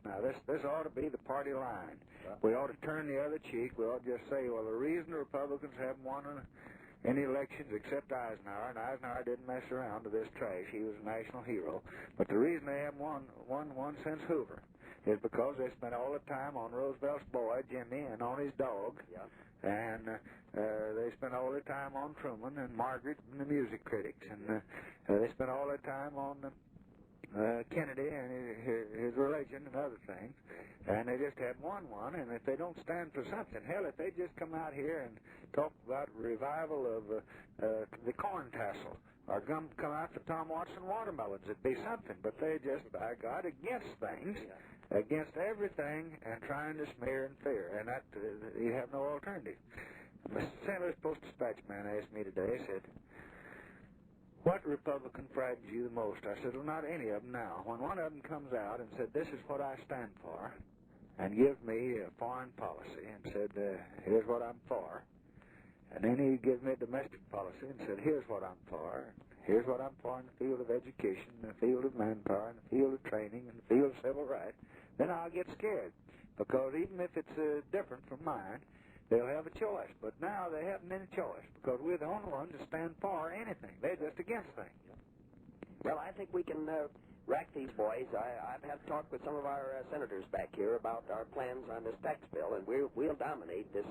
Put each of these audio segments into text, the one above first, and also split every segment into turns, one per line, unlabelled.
Now, this ought to be the party line. We ought to turn the other cheek. We ought to just say, well, the reason the Republicans haven't won any elections except Eisenhower, and Eisenhower didn't mess around to this trash. He was a national hero. But the reason they haven't won since Hoover is because they spent all the time on Roosevelt's boy, Jimmy, and on his dog.
Yeah.
And they spent all their time on Truman and Margaret and the music critics. And they spent all their time on Kennedy and his religion and other things, and they just haven't won one. And if they don't stand for something, hell, if they just come out here and talk about revival of the corn tassel, or come out for Tom Watson watermelons, it'd be something. But they just, by God, against things, against everything, and trying to smear and fear, and that you have no alternative. The St. Louis Post-Dispatch man asked me today, he said, what Republican frightens you the most? I said, well, not any of them now. When one of them comes out and said, this is what I stand for, and gives me a foreign policy, and said, here's what I'm for, and then he gives me a domestic policy and said, here's what I'm for, here's what I'm for in the field of education, in the field of manpower, in the field of training, in the field of civil rights, then I'll get scared. Because even if it's different from mine, they'll have a choice. But now they haven't any choice because we're the only ones to stand for anything. They're just against things.
Well, I think we can rack these boys. I've had talk with some of our senators back here about our plans on this tax bill, and we'll dominate this.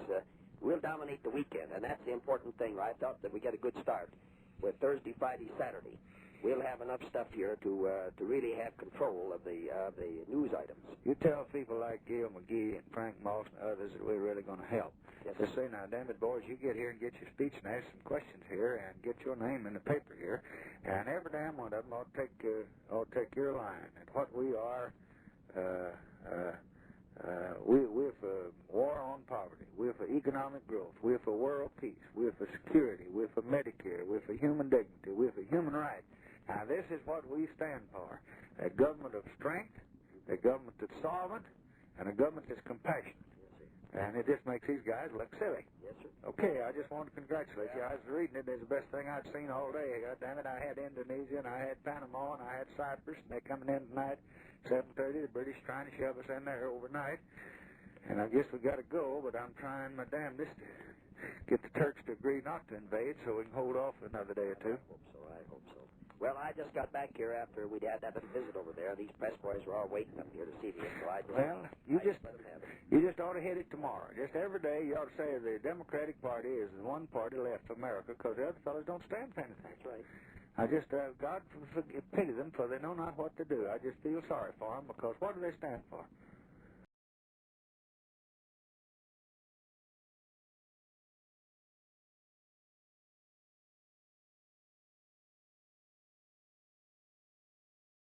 We'll dominate the weekend, and that's the important thing. I thought that we get a good start with Thursday, Friday, Saturday. We'll have enough stuff here to really have control of the news items.
You tell people like Gail McGee and Frank Moss and others that we're really going to help.
Yes,
just say, now, damn it, boys, you get here and get your speech and ask some questions here and get your name in the paper here, and every damn one of them ought to take your line. And what we are, we're for war on poverty. We're for economic growth. We're for world peace. We're for security. We're for Medicare. We're for human dignity. We're for human rights. Now, this is what we stand for. A government of strength, a government that's solvent, and a government that's compassionate.
Yes, sir.
And it just makes these guys look silly.
Yes, sir.
Okay, I just wanted to congratulate you. I was reading it. It's the best thing I'd seen all day. God damn it, I had Indonesia, and I had Panama, and I had Cyprus, and they're coming in tonight, 7:30. The British trying to shove us in there overnight. And I guess we got to go, but I'm trying my damnedest to get the Turks to agree not to invade so we can hold off another day or two.
I hope so. Well, I just got back here after we'd had that visit over there. These press boys were all waiting up here to see me. So
you just ought to hit it tomorrow. Just every day you ought to say the Democratic Party is the one party left for America because the other fellows don't stand for anything.
That's right.
I just, God pity them, for they know not what to do. I just feel sorry for them because what do they stand for?